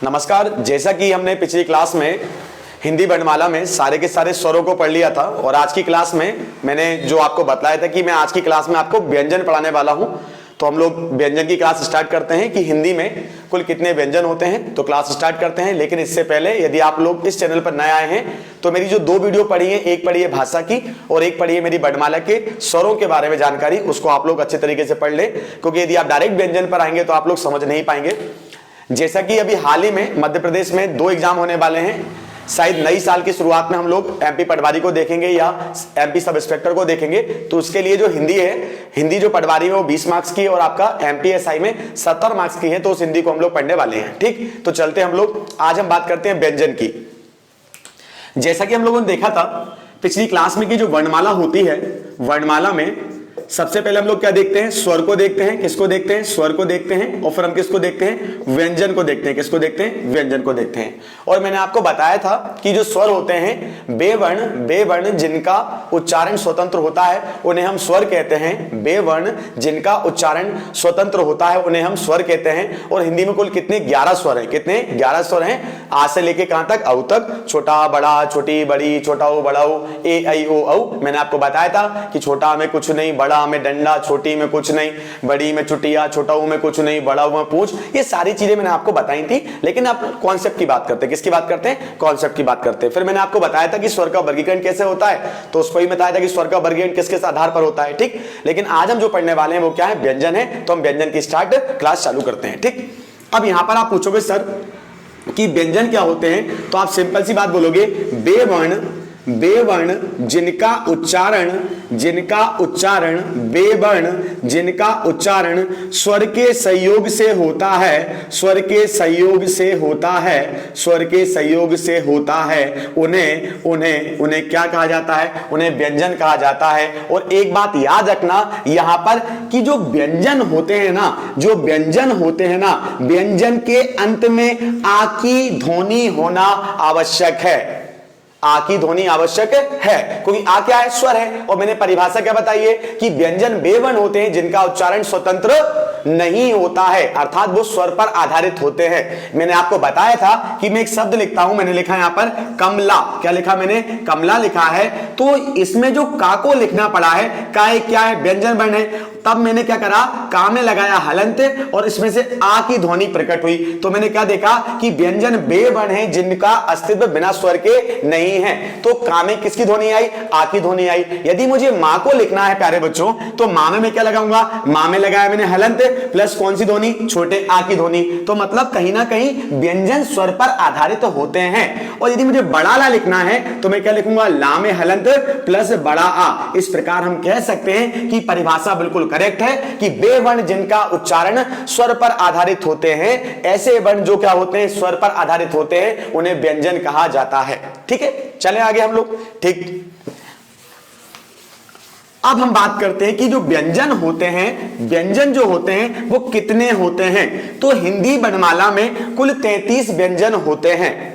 नमस्कार। जैसा कि हमने पिछली क्लास में हिंदी वर्णमाला में सारे के सारे स्वरों को पढ़ लिया था और आज की क्लास में मैंने जो आपको बताया था कि मैं आज की क्लास में आपको व्यंजन पढ़ाने वाला हूं। तो हम लोग व्यंजन की क्लास स्टार्ट करते हैं कि हिंदी में कुल कितने व्यंजन होते हैं। तो क्लास स्टार्ट करते हैं, लेकिन इससे पहले यदि आप लोग इस चैनल पर नए आए हैं तो मेरी जो 2 वीडियो पढ़ी है, एक पढ़ी है भाषा की और एक पढ़ी है मेरी वर्णमाला के स्वरों के बारे में जानकारी, उसको आप लोग अच्छे तरीके से पढ़ लें, क्योंकि यदि आप डायरेक्ट व्यंजन पर आएंगे तो आप लोग समझ नहीं पाएंगे। जैसा कि अभी हाल ही में मध्य प्रदेश में 2 एग्जाम होने वाले हैं। शायद नई साल की शुरुआत में हम लोग एमपी पटवारी को देखेंगे या एमपी सब इंस्पेक्टर को देखेंगे। तो उसके लिए जो हिंदी है, हिंदी जो पटवारी है वो 20 मार्क्स की है और आपका एमपी एसआई में 70 मार्क्स की है। तो उस हिंदी को हम लोग पढ़ने वाले हैं। ठीक, तो चलते हम लोग, आज हम बात करते हैं व्यंजन की। जैसा कि हम लोगों ने देखा था पिछली क्लास में कि जो वर्णमाला होती है, वर्णमाला में सबसे पहले हम लोग क्या देखते हैं, स्वर को देखते हैं। किसको देखते हैं? स्वर को देखते हैं। और फिर हम किसको देखते हैं? व्यंजन को देखते हैं। किसको देखते हैं? व्यंजन को देखते हैं। और मैंने आपको बताया था कि जो स्वर होते हैं बेवर्ण जिनका उच्चारण स्वतंत्र होता है उन्हें हम स्वर कहते हैं। बेवर्ण जिनका उच्चारण स्वतंत्र होता है उन्हें हम स्वर कहते हैं। और हिंदी में कुल कितने? 11 स्वर हैं। कितने? 11 स्वर हैं। आ से लेके कहां तक? औ तक। छोटा बड़ा, छोटी बड़ी, छोटा ऊ बड़ा ऊ, ए ऐ ओ औ। मैंने आपको बताया था कि छोटा में कुछ नहीं, बड़ा में डंडा, छोटी में कुछ नहीं, बड़ी में चुटिया, छोटा ऊ में कुछ नहीं, बड़ा ऊ में पूंछ। ये सारी चीजें मैंने आपको बताई थी। लेकिन आप कॉन्सेप्ट की बात करते हैं। किसकी बात करते हैं? कॉन्सेप्ट की बात करते हैं। फिर मैंने आपको बताया था कि स्वर का वर्गीकरण कैसे होता है, तो उसको ही बताया था कि स्वर का वर्गीकरण किस किस आधार पर होता है। ठीक, लेकिन आज हम जो पढ़ने वाले हैं वो क्या है? व्यंजन है। तो हम व्यंजन की स्टार्ट क्लास चालू करते हैं। ठीक, अब यहां पर आप पूछोगे सर कि व्यंजन क्या होते हैं, तो आप सिंपल सी बात बोलोगे, बेवर्ण जिनका उच्चारण स्वर के संयोग से होता है, उन्हें क्या कहा जाता है? उन्हें व्यंजन कहा जाता है। और एक बात याद रखना यहां पर कि जो व्यंजन होते हैं ना, व्यंजन के अंत में आ की ध्वनि होना आवश्यक है। आ की ध्वनि आवश्यक है, क्योंकि आ क्या है? स्वर है। और मैंने परिभाषा क्या बताई है कि व्यंजन बेवर्ण होते हैं जिनका उच्चारण स्वतंत्र नहीं होता है, अर्थात वो स्वर पर आधारित होते हैं। मैंने आपको बताया था कि मैं एक शब्द लिखता हूं, मैंने लिखा यहां पर कमला। क्या लिखा मैंने? कमला लिखा है। तो इसमें जो का को लिखना पड़ा है, का एक क्या है? व्यंजन वर्ण है। तब मैंने क्या करा? का में लगाया हलंत और इसमें से आ की ध्वनि प्रकट हुई। तो मैंने क्या देखा कि व्यंजन बेवर्ण है जिनका अस्तित्व बिना स्वर के नहीं है। तो का में किसकी ध्वनि आई? आ की ध्वनि आई। यदि मुझे मां को लिखना है प्यारे बच्चों, तो मां में मैं क्या लगाऊंगा? मां में लगाया मैंने हलंत प्लस कौन सी ध्वनि? छोटे आ की ध्वनि। तो मतलब कहीं ना कहीं व्यंजन स्वर पर आधारित होते हैं। और यदि मुझे बड़ा ला लिखना है तो मैं क्या लिखूंगा? ला में हलंत प्लस बड़ा आ। इस प्रकार हम कह सकते हैं कि परिभाषा बिल्कुल करेक्ट है कि बेवर्ण जिनका उच्चारण स्वर पर आधारित होते हैं, ऐसे वर्ण जो क्या होते हैं? स्वर पर आधारित होते हैं, उन्हें व्यंजन कहा जाता है। ठीक है, चले आगे हम लोग। ठीक, अब हम बात करते हैं कि जो व्यंजन होते हैं, व्यंजन जो होते हैं वो कितने होते हैं। तो हिंदी वर्णमाला में कुल 33 व्यंजन होते हैं।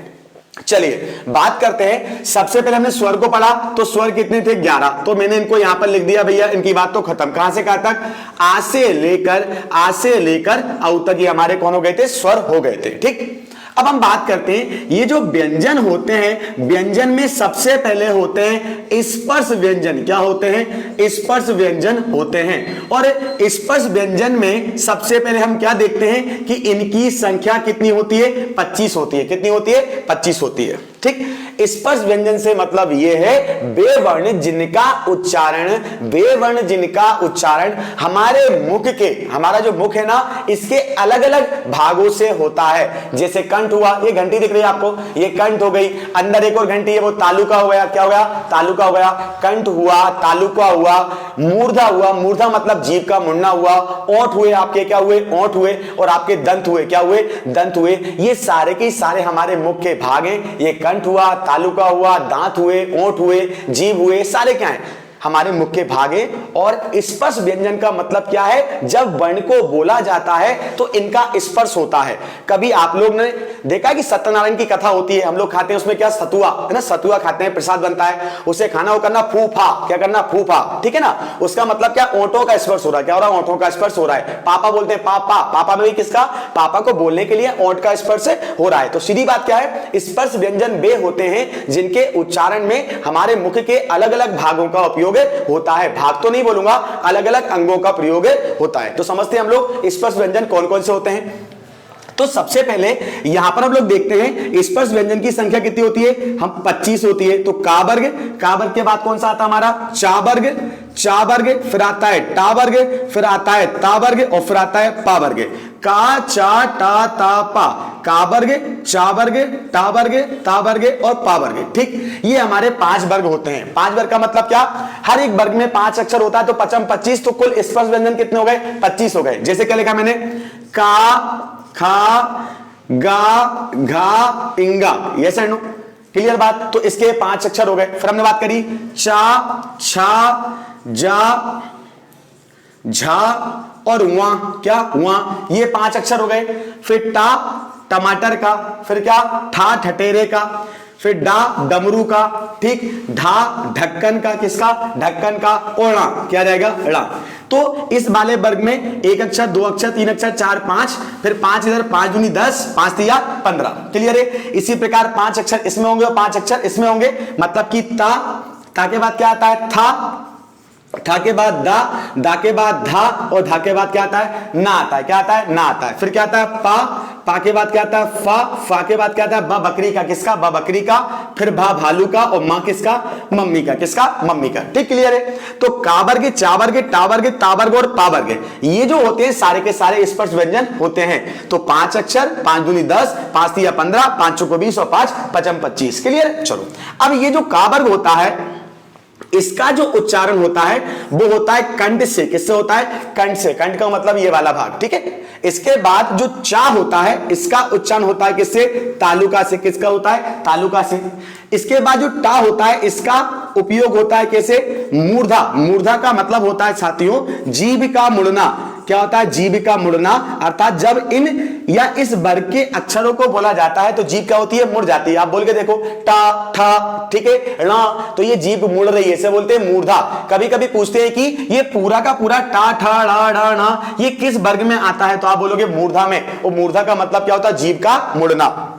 चलिए बात करते हैं। सबसे पहले हमने स्वर को पढ़ा, तो स्वर कितने थे? 11। तो मैंने इनको यहां पर लिख दिया भैया, इनकी बात तो खत्म। कहां से कहां तक? आ से लेकर औ तक ये हमारे कौन हो गए थे? स्वर हो गए थे। ठीक, अब हम बात करते हैं ये जो व्यंजन होते हैं, व्यंजन में सबसे पहले होते हैं स्पर्श व्यंजन। क्या होते हैं? स्पर्श व्यंजन होते हैं। और स्पर्श व्यंजन में सबसे पहले हम क्या देखते हैं कि इनकी संख्या कितनी होती है? 25 होती है। कितनी होती है? 25 होती है। ठीक, स्पर्श व्यंजन से मतलब यह है बेवर्ण जिनका उच्चारण हमारे मुख के, हमारा जो मुख है ना, इसके अलग अलग भागों से होता है। जैसे कंठ हुआ, ये घंटी दिख रही है आपको, ये कंठ हो गई। अंदर एक और घंटी है, वो तालुका हो गया। क्या हो गया? तालुका हो गया। कंठ हुआ, तालुका हुआ, मूर्धा हुआ। मूर्धा मतलब जीभ का मुड़ना हुआ। ओंठ हुए आपके, क्या हुए? ओंठ हुए। और आपके दंत हुए। क्या हुए? दंत हुए। ये सारे के सारे हमारे मुख के भाग हैं। ये कंठ हुआ, तालुका हुआ, दांत हुए, ओंठ हुए, जीभ हुए, सारे क्या हैं? हमारे मुख्य भाग हैं। और स्पर्श व्यंजन का मतलब क्या है, जब वर्ण को बोला जाता है तो इनका स्पर्श होता है। कभी आप लोग ने देखा कि सत्यनारायण की कथा होती है, हम लोग खाते हैं उसमें क्या, सतुआ है ना, सतुआ खाते हैं, प्रसाद बनता है, उसे खाना हो करना फूफा, क्या करना, फूफा, ठीक है ना। उसका मतलब क्या, ओंठों का स्पर्श हो रहा है, क्या हो रहा है, ओंठों का स्पर्श हो रहा है। पापा बोलते हैं पापा, पापा में भी किसका, पापा को बोलने के लिए ओंठ का स्पर्श हो रहा है। तो सीधी बात क्या है, स्पर्श व्यंजन वे होते हैं जिनके उच्चारण में हमारे मुख के अलग अलग भागों का उपयोग होता है। भाग तो नहीं बोलूंगा, अलग अलग अंगों का प्रयोग होता है। तो समझते हैं हम लोग स्पर्श व्यंजन कौन कौन से होते हैं। तो सबसे पहले यहां पर हम लोग देखते हैं स्पर्श व्यंजन की संख्या कितनी होती है, हम 25 होती है। तो का वर्ग, का वर्ग के बाद कौन सा आता है हमारा, चा वर्ग, चा वर्ग, फिर आता है टा वर्ग, फिर आता है ता वर्ग, और फिर आता है पा वर्ग। का, चा, टा, ता, पा, का वर्ग, चा वर्ग, टा वर्ग, ता वर्ग और पा वर्ग। ठीक, ये हमारे 5 वर्ग होते हैं। 5 वर्ग का मतलब क्या, हर एक वर्ग में 5 अक्षर होता है, तो 5 25, तो कुल स्पर्श व्यंजन कितने हो गए, 25 हो गए। जैसे क्या लिखा मैंने, का, खा, गा, घा, इंगा, ये सर क्लियर बात। तो इसके 5 अक्षर हो गए। फिर हमने बात करी चा, छा, जा, झा और वा, क्या, वा, ये 5 अक्षर हो गए। फिर टा, टमाटर का, फिर क्या, ठा, ठटेरे का, फिर डा, डमरू का, ठीक, ढा, ढक्कन का, किसका, ढक्कन का, और णा, क्या रहेगा, ड़ा। तो इस वाले वर्ग में 1 अक्षर, 2 अक्षर, 3 अक्षर, 4, 5, फिर 5 इधर, 5 दूनी 10, 5 तिया 15, क्लियर है। इसी प्रकार 5 अक्षर इसमें होंगे और 5 अक्षर इसमें होंगे, मतलब कि ता, ता के बाद क्या आता है, था, ठा के बाद दा, दा के बाद धा, और धा के बाद क्या आता है, ना आता है, क्या आता है, ना आता है। फिर क्या आता है, पा, पा के बाद क्या आता है, फा, फा के बाद क्या आता है, बा बकरी का, किसका, बा बकरी का, फिर भा भालू का, और मां किसका, मम्मी का, किसका, मम्मी का। ठीक, क्लियर है। तो का वर्ग, चा वर्ग, टा वर्ग, ता वर्ग और पा वर्ग, ये जो होते हैं सारे के सारे स्पर्श व्यंजन होते हैं। तो 5 अक्षर, 5 दूनी 10, 5 तिया 15, 5 चौको 20 और 5 पचम 25, क्लियर। चलो, अब ये जो का वर्ग होता है, इसका जो उच्चारण होता है वो होता है कंठ से। किससे होता है, कंठ से। कंठ का मतलब ये वाला भाग, ठीक है। इसके बाद जो चा होता है, इसका उच्चारण होता है किससे, तालुका से। किसका होता है, तालुका से। इसके बाद जो टा होता है, इसका उपयोग होता है कैसे, मूर्धा। मूर्धा का मतलब होता है साथियों, जीभ का मुड़ना। क्या होता है, जीभ का मुड़ना, अर्थात जब इन या इस वर्ग के अक्षरों को बोला जाता है तो जीभ क्या होती है, मुड़ जाती है। आप बोल के देखो, टा, ठा, ठीक है, णा, तो ये जीभ मुड़ रही है, इसे बोलते हैं मूर्धा। कभी कभी पूछते हैं कि ये पूरा का पूरा टा, ठा, ड़ा, डा, णा, ये किस वर्ग में आता है, तो आप बोलोगे मूर्धा में। और मूर्धा का मतलब क्या होता है, जीभ का मुड़ना।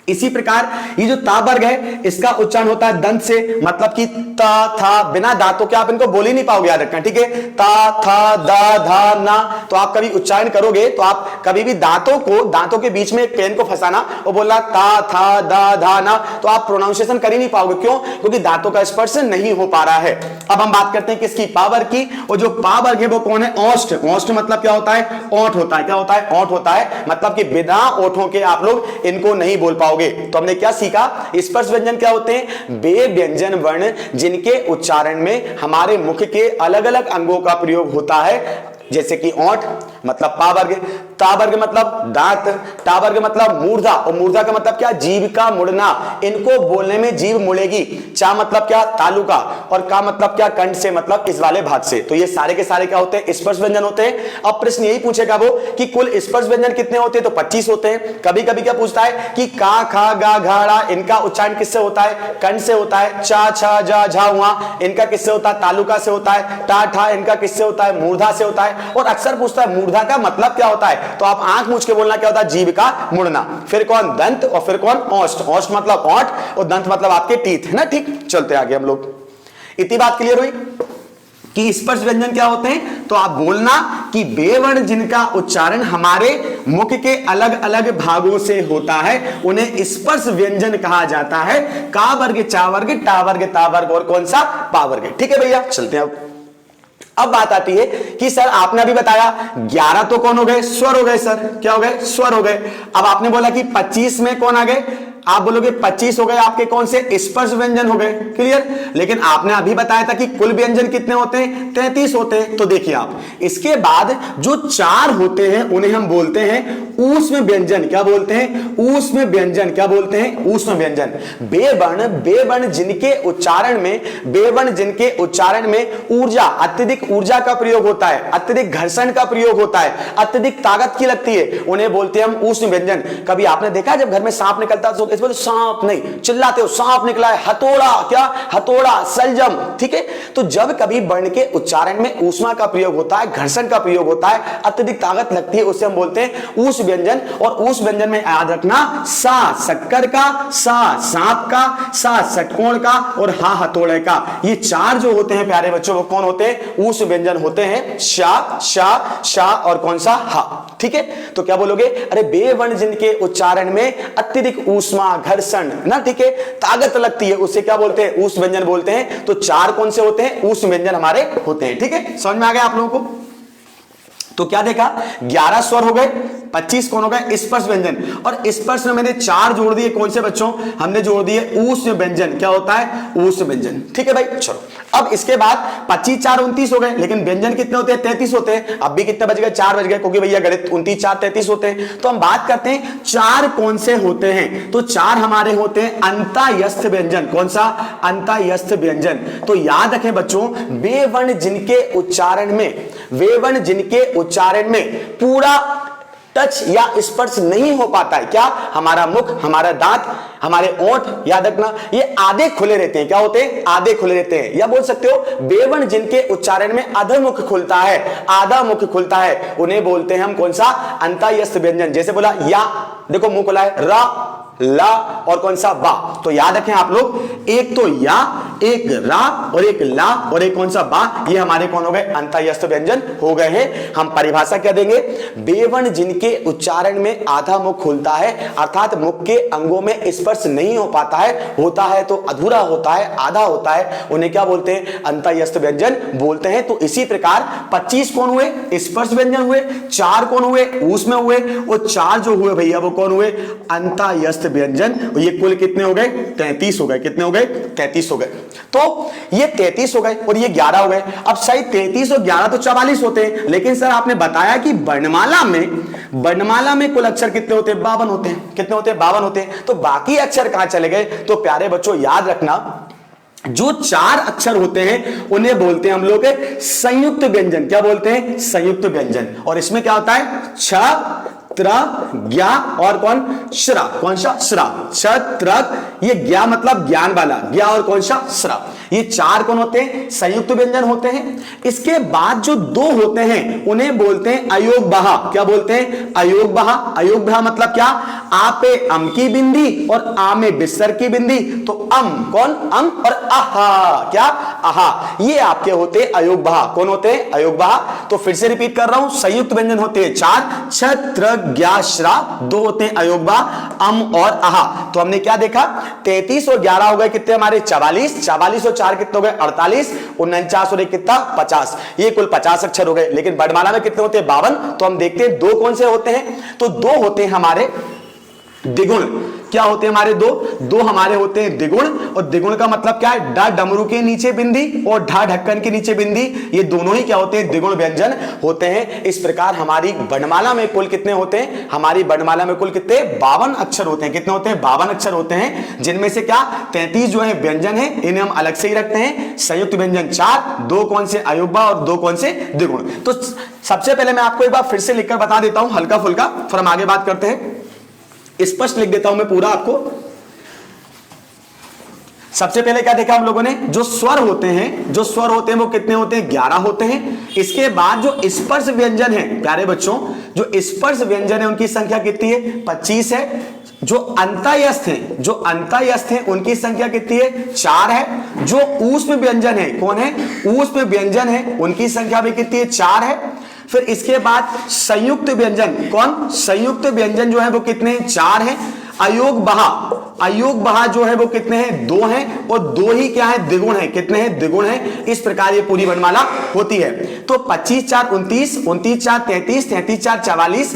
इसी प्रकार ये जो ता वर्ग है, इसका उच्चारण होता है दंत से, मतलब कि ता, था, बिना दांतों के आप इनको बोल ही नहीं पाओगे, याद रखना, ठीक है। ता, था, दा, धा, ना, तो आप कभी उच्चारण करोगे तो आप कभी भी दांतों के बीच में एक पेन को फंसाना और बोलना ता, था, दा, धा, ना, तो आप प्रोनाउंसिएशन कर ही नहीं पाओगे। क्यों, क्योंकि दांतों का स्पर्श नहीं हो पा रहा है। अब हम बात करते हैं किसकी, पा वर्ग की। और जो पा वर्ग है वो कौन है, ओष्ठ। ओष्ठ मतलब क्या होता है, ओंठ होता है। क्या होता है, ओंठ होता है, मतलब कि बिना ओठों के आप लोग इनको नहीं बोल पाओगे। तो हमने क्या सीखा, स्पर्श व्यंजन क्या होते हैं, वे व्यंजन वर्ण जिनके उच्चारण में हमारे मुख के अलग अलग अंगों का प्रयोग होता है। जैसे कि ओंठ मतलब पा वर्ग, ता वर्ग मतलब दांत, टा वर्ग मतलब मूर्धा, और मूर्धा का मतलब क्या, जीभ का मुड़ना। इनको बोलने में जीभ मुड़ेगी। चा मतलब क्या, तालुका, और का मतलब क्या, कंठ से, मतलब इस वाले भाग से। तो ये सारे के सारे क्या होते हैं, स्पर्श व्यंजन होते हैं। अब प्रश्न यही पूछेगा वो कि कुल स्पर्श व्यंजन कितने होते हैं, तो 25 होते हैं। कभी कभी क्या पूछता है कि का, खा, गा, घा, ड़ा, इनका उच्चारण किससे होता है, कंठ से होता है। चा, छा, जा, झा, वा, इनका किससे होता है, तालुका से होता है। टा, ठा, इनका किससे होता है, मूर्धा से होता है। और अक्सर पूछता है मूर्धा का मतलब क्या होता है, तो आप आंख मूंछ के बोलना क्या होता है, जीभ का मुड़ना। फिर कौन, दंत, और फिर कौन, ओष्ठ। ओष्ठ मतलब ओंठ, और दंत मतलब आपके टीथ, है ना। ठीक, चलते आगे हम लोग। इतनी बात क्लियर हुई कि स्पर्श व्यंजन क्या होते हैं। तो आप बोलना कि वे वर्ण जिनका उच्चारण हमारे मुख के अलग अलग भागों से होता है उन्हें स्पर्श व्यंजन कहा जाता है। का वर्ग, चा वर्ग, टा वर्ग, ता वर्ग, और कौन सा, पा वर्ग। ठीक है भैया, चलते हैं। अब बात आती है कि सर आपने अभी बताया 11 तो कौन हो गए, स्वर हो गए। सर क्या हो गए, स्वर हो गए। अब आपने बोला कि 25 में कौन आ गए, आप बोलोगे 25 हो गए आपके कौन से स्पर्श व्यंजन हो गए, क्लियर। लेकिन आपने अभी बताया था कि कुल व्यंजन कितने होते हैं, 33 होते हैं। तो देखिए आप, इसके बाद जो 4 होते हैं उन्हें हम बोलते हैं ऊष्म व्यंजन। क्या बोलते हैं, ऊष्म व्यंजन। क्या बोलते हैं, ऊष्म व्यंजन। बेवर्ण जिनके उच्चारण में ऊर्जा, अत्यधिक ऊर्जा का प्रयोग होता है, अत्यधिक घर्षण का प्रयोग होता है, अत्यधिक ताकत की लगती है, उन्हें बोलते हैं हम ऊष्म व्यंजन। कभी आपने देखा जब घर में सांप निकलता है तो इस बोले सांप नहीं, चिल्लाते हो सांप निकला है, हथौड़ा, क्या हथौड़ा, सलजम, ठीक है। तो जब कभी वर्ण के उच्चारण में ऊष्मा का प्रयोग होता है, घर्षण का प्रयोग होता है, अत्यधिक ताकत लगती है, उसे हम बोलते हैं ऊष्म व्यंजन। और ऊष्म व्यंजन में याद रखना, सा शक्कर का, सा सांप का, सा षटकोण का और हा हथौड़े का, ये 4 जो होते हैं प्यारे बच्चों वो कौन होते हैं, ऊष्म व्यंजन होते हैं। शा, शा, शा और कौन सा, हा, ठीक है। तो क्या बोलोगे, अरे बेवर्ण जिनके उच्चारण में अत्यधिक ऊष्मा, घर्षण ना, ठीक है, ताकत लगती है, उसे क्या बोलते हैं, ऊष्म व्यंजन बोलते हैं। तो 4 कौन से होते हैं, ऊष्म व्यंजन हमारे होते हैं, ठीक है। समझ में आ गया आप लोगों को। तो क्या देखा, 11 स्वर हो गए, 25 कौन हो गए, स्पर्श व्यंजन। और स्पर्श में मैंने 4 जोड़ दिए, कौन से बच्चों, हमने जोड़ दिए ऊष्म व्यंजन। क्या होता है, ऊष्म व्यंजन, ठीक है भाई। चलो अब इसके बाद 25 4 29 हो गए, लेकिन व्यंजन कितने होते हैं, 33 होते हैं। अब भी कितने बज गए, 4 बज गए, क्योंकि भैया गणित 29 4 33 होते हैं। तो हम बात करते हैं 4 कौन से होते हैं। तो 4 हमारे होते हैं अंतःयस्थ व्यंजन। कौन सा, अंतःयस्थ व्यंजन। तो याद रखें बच्चों, बेवर्ण जिनके उच्चारण में पूरा टच या स्पर्श नहीं हो पाता है, क्या, हमारा मुख, हमारा दांत, हमारे ओंठ, याद रखना ये आधे खुले रहते हैं। क्या होते हैं, आधे खुले रहते हैं। या बोल सकते हो बेवर्ण जिनके उच्चारण में आधा मुख खुलता है, आधा मुख खुलता है, उन्हें बोलते हैं हम कौन सा, अंतःयस्थ व्यंजन। जैसे बोला या, देखो मुंह खुला है, रा, ला और कौन सा, बा। तो याद रखें आप लोग, एक तो या, एक रा और एक ला और एक कौन सा, बा, ये हमारे कौन हो गए, अंतःयस्थ व्यंजन हो गए हैं। हम परिभाषा क्या देंगे, बेवर्ण जिनके उच्चारण में आधा मुख खुलता है, अर्थात मुख के अंगों में स्पर्श नहीं हो पाता है, होता है तो अधूरा होता है, आधा होता है, उन्हें क्या बोलते हैं, अंतःयस्थ व्यंजन बोलते हैं। तो इसी प्रकार 25 कौन हुए, स्पर्श व्यंजन हुए, 4 कौन हुए, ऊष्म हुए, और 4 जो हुए भैया वो कौन हुए, अंतःयस्थ व्यंजन। ये कुल कितने हो गए, 33 हो गए। कितने हो गए, 33 हो गए। तो ये 33 हो गए और ये 11 हो गए। अब सही 33 और 11 तो 44 होते हैं, लेकिन सर आपने बताया कि वर्णमाला में कुल अक्षर कितने होते हैं, 52 होते हैं। कितने होते हैं, 52 होते हैं। तो बाकी अक्षर कहां चले गए। तो प्यारे बच्चों याद रखना, जो 4 अक्षर होते हैं उन्हें बोलते हैं हम लोग संयुक्त व्यंजन। क्या बोलते हैं, संयुक्त व्यंजन। और इसमें क्या होता है, छ, त्र, ज्ञा और कौन, श्रा। कौन सा, श्रा, छ, त्र, ये ज्ञा मतलब ज्ञान वाला, ज्ञा और कौन सा, श्रा। ये 4 कौन होते हैं, संयुक्त व्यंजन होते हैं। इसके बाद जो 2 होते हैं उन्हें बोलते हैं अयोगबहा। क्या बोलते हैं, अयोगबहा। अयोगबहा मतलब क्या, आ पे अम की बिंदी और आ में बिस्तर की बिंदी, तो अम कौन, अम और आहा, क्या, आहा, ये आपके होते हैं अयोगबहा। कौन होते हैं, अयोगबहा। तो फिर से रिपीट कर रहा हूं, संयुक्त व्यंजन होते हैं 4, छ, त्र, ज्ञा, श्रा, 2 होते हैं अयोगबहा, अम और आहा। तो हमने क्या देखा, 33 और 11 हो गए कितने हमारे, 44, 44 और 4 कितने हो गए, 48, 49 और 1 कितना, 50। ये कुल 50 अक्षर हो गए। लेकिन वर्णमाला में कितने होते हैं, 52। तो हम देखते हैं 2 कौन से होते हैं। तो 2 होते हैं हमारे द्विगुण। क्या होते हैं हमारे, 2 हमारे होते हैं द्विगुण। और द्विगुण का मतलब क्या है, डा डमरू के नीचे बिंदी और ढा ढक्कन के नीचे बिंदी, ये दोनों ही क्या होते हैं, द्विगुण व्यंजन होते हैं। इस प्रकार हमारी वर्णमाला में कुल कितने होते हैं, हमारी वर्णमाला में कुल कितने, 52 अक्षर होते हैं। कितने होते हैं, 52 अक्षर होते हैं, जिनमें से क्या 33 जो है व्यंजन है, इन्हें हम अलग से ही रखते हैं। संयुक्त व्यंजन 4, 2 कौन से अयोगबा और 2 कौन से द्विगुण। तो सबसे पहले मैं आपको एक बार फिर से लिखकर बता देता हूं, हल्का फुल्का, फिर हम आगे बात करते हैं। स्पष्ट लिख देता हूं मैं पूरा आपको। सबसे पहले क्या देखा हम लोगों ने, जो स्वर होते हैं वो कितने होते हैं, 11 होते हैं। इसके बाद जो स्पर्श व्यंजन है प्यारे बच्चों, जो स्पर्श व्यंजन है उनकी संख्या कितनी है, 25 है। जो अंतःयस्थ हैं उनकी संख्या कितनी है, 4 है। जो ऊष्म व्यंजन है, कौन है, ऊष्म व्यंजन है, उनकी संख्या भी कितनी है, 4 है। फिर इसके बाद संयुक्त व्यंजन, कौन, संयुक्त व्यंजन जो है वो कितने हैं, 4 हैं। अयोगबहा जो है वो कितने हैं, 2 हैं। और 2 ही क्या है, द्विगुण है। कितने हैं, द्विगुण है। इस प्रकार ये पूरी वर्णमाला होती है। तो 25 4 29, 29 4 33, 33 4 44,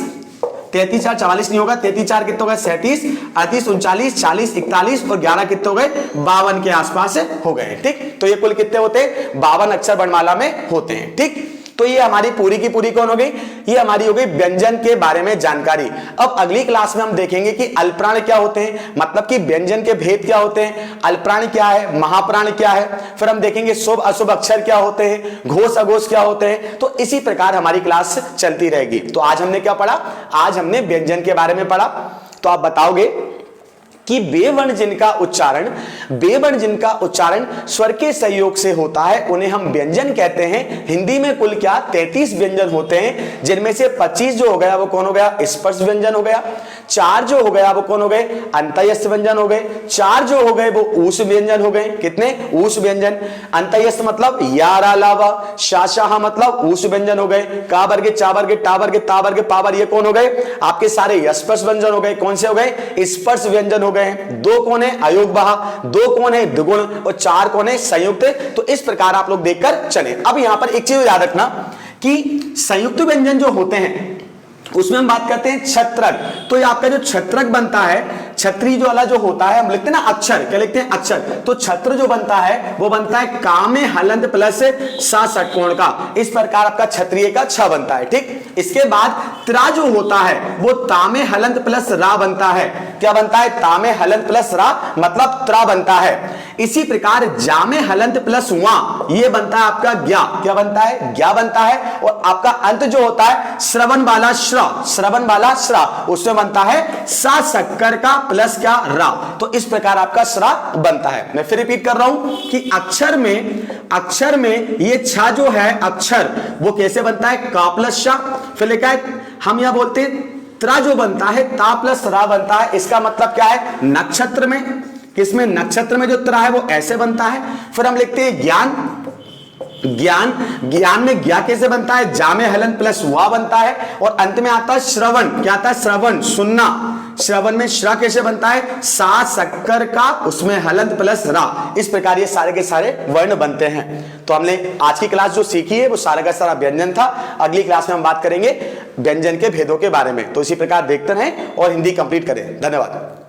33 4 44 नहीं होगा, 33 4 कितने हो गए 37, 38 39 40 41 और 11 कितने हो गए 52 के आसपास हो गए। ठीक, तो ये कुल कितने होते हैं 52 अक्षर वर्णमाला में होते हैं। ठीक, तो ये हमारी पूरी की पूरी कौन हो गई, ये हमारी हो गई व्यंजन के बारे में जानकारी। अब अगली क्लास में हम देखेंगे कि अल्पप्राण क्या होते हैं, मतलब कि व्यंजन के भेद क्या होते हैं, अल्पप्राण क्या है, महाप्राण क्या है, फिर हम देखेंगे शुभ अशुभ अक्षर क्या होते हैं, घोष अघोष क्या होते हैं। तो इसी प्रकार हमारी क्लास चलती रहेगी। तो आज हमने क्या पढ़ा, आज हमने व्यंजन के बारे में पढ़ा। तो आप बताओगे कि बेवर्ण जिनका उच्चारण स्वर के सहयोग से होता है उन्हें हम व्यंजन कहते हैं। हिंदी में कुल क्या 33 व्यंजन होते हैं, जिनमें से 25 जो हो गया वो कौन हो गया स्पर्श व्यंजन हो गया, 4 जो हो गया वो कौन हो गए अंतःस्थ व्यंजन हो गए, 4 जो हो गए वो ऊष् व्यंजन हो गए। कितने ऊष् व्यंजन, अंतःस्थ मतलब या रा ला वा, शा शा मतलब ऊष् व्यंजन हो गए, का वर्गे चा वर्गे टा वर्गे ता वर्गे पा वर्गे ये कौन हो गए आपके सारे स्पर्श व्यंजन हो गए। कौन से हो गए स्पर्श व्यंजन हो गए। 2 कौन है अयोगवाह, 2 कौन है द्विगुण और 4 कौन है संयुक्त। तो इस प्रकार आप लोग देखकर चले। अब यहां पर एक चीज याद रखना कि संयुक्त व्यंजन जो होते हैं उसमें हम बात करते हैं छत्रक। तो ये आपका जो छत्रक बनता है, छत्री जो वाला जो होता है हम लिखते हैं ना अक्षर, क्या लिखते हैं अक्षर। तो छत्र जो बनता है वो बनता है का में हलंत प्लस सा षटकोण का। इस प्रकार आपका क्षत्रिय का छ बनता है। ठीक, इसके बाद त्रा जो होता है वो ता में हलंत प्लस रा बनता है। क्या बनता है ता में हलंत प्लस रा मतलब त्रा बनता है। इसी प्रकार जा में हलंत प्लस वा ये बनता है आपका ज्ञा। क्या बनता है ज्ञा बनता है। और आपका अंत जो होता है श्रवण वाला श्रा उसमें बनता है सा शक्कर का प्लस क्या रा। तो इस प्रकार आपका श्रा बनता है। मैं फिर रिपीट कर रहा हूं कि अक्षर में ये छा जो है अक्षर वो कैसे बनता है का प्लस शा। फिर लिखा है हम यहां बोलते हैं त्रा जो बनता है ता प्लस रा बनता है। इसका मतलब क्या है नक्षत्र में, किसमें नक्षत्र में जो त्रा है वो ऐसे बनता है। फिर हम लिखते हैं ज्ञान में ज्ञा कैसे बनता है जा में हलन प्लस वा बनता है। और अंत में आता है श्रवण, क्या आता है श्रवण सुनना। श्रवण में श्रा कैसे बनता है सा शक्कर का उसमें हलंत प्लस रा। इस प्रकार ये सारे के सारे वर्ण बनते हैं। तो हमने आज की क्लास जो सीखी है वो सारा का सारा व्यंजन था। अगली क्लास में हम बात करेंगे व्यंजन के भेदों के बारे में। तो इसी प्रकार देखते रहें और हिंदी कंप्लीट करें। धन्यवाद।